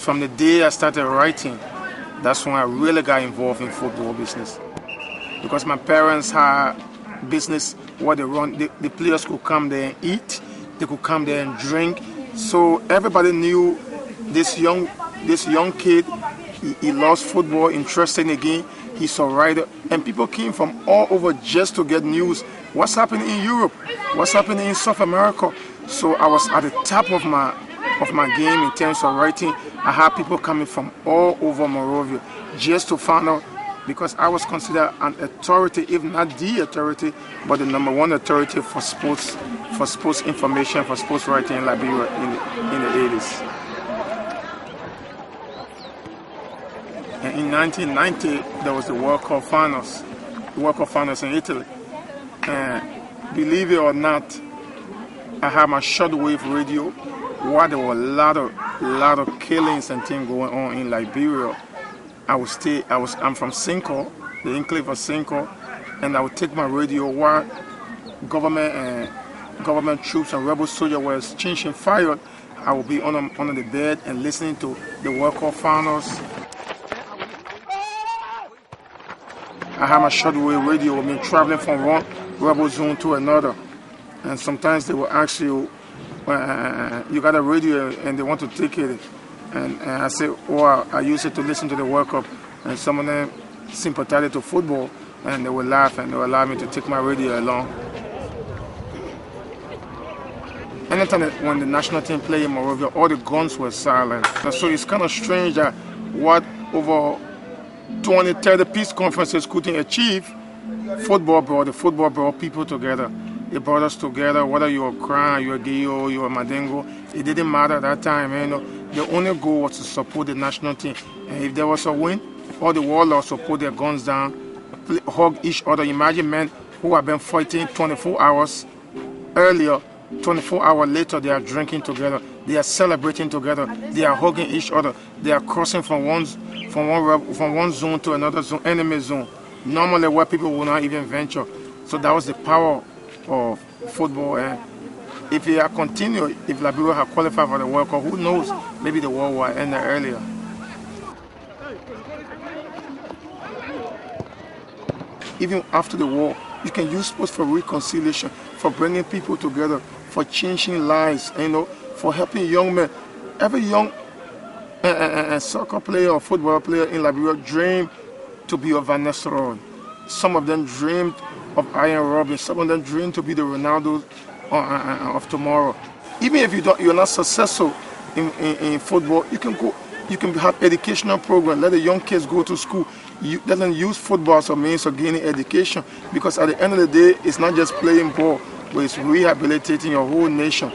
From the day I started writing, that's when I really got involved in football business. Because my parents had business where they run, the players could come there and eat, they could come there and drink. So everybody knew this young kid, he loves football, interested in the game, he's a writer. And people came from all over just to get news. What's happening in Europe? What's happening in South America? So I was at the top of my game in terms of writing. I had people coming from all over Monrovia just to find out, because I was considered an authority, if not the authority, but the #1 authority for sports information, for sports writing in Liberia in the 80s. And in 1990, there was the World Cup finals in Italy. And believe it or not, I had my shortwave radio where there were a lot of killings and things going on in Liberia. I'm from Cinco, the enclave of Cinco, and I would take my radio while government troops and rebel soldiers were exchanging fire. I would be under the bed and listening to the World Cup finals. I had my shortwave radio with me traveling from one rebel zone to another. And sometimes they will ask you, you got a radio and they want to take it. And I say, oh, I use it to listen to the World Cup. And some of them sympathized to football and they will laugh and they will allow me to take my radio along. Anytime when the national team played in Monrovia, all the guns were silent. And so it's kind of strange that what over 20, 30 peace conferences couldn't achieve, the football brought people together. It brought us together, whether you were Kran, you were Gio, you were Madingo. It didn't matter at that time. The only goal was to support the national team. And if there was a win, all the warlords would put their guns down, hug each other. Imagine men who have been fighting 24 hours earlier, 24 hours later, they are drinking together, they are celebrating together, they are hugging each other, they are crossing from one zone to another zone, enemy zone, normally where people will not even venture. So that was the power of football. And if it had continued, if Liberia had qualified for the World Cup, who knows, maybe the war would end earlier. Even after the war, you can use sports for reconciliation, for bringing people together, for changing lives, for helping young men. Every young soccer player or football player in Liberia dreamed to be a Van Nistelrooy. Some of them dreamed of Ian Robin. Some of them dream to be the Ronaldo of tomorrow. Even if you're not successful in football, you can have educational program. Let the young kids go to school. Let them use football as a means of gaining education, because at the end of the day, it's not just playing ball, but it's rehabilitating your whole nation.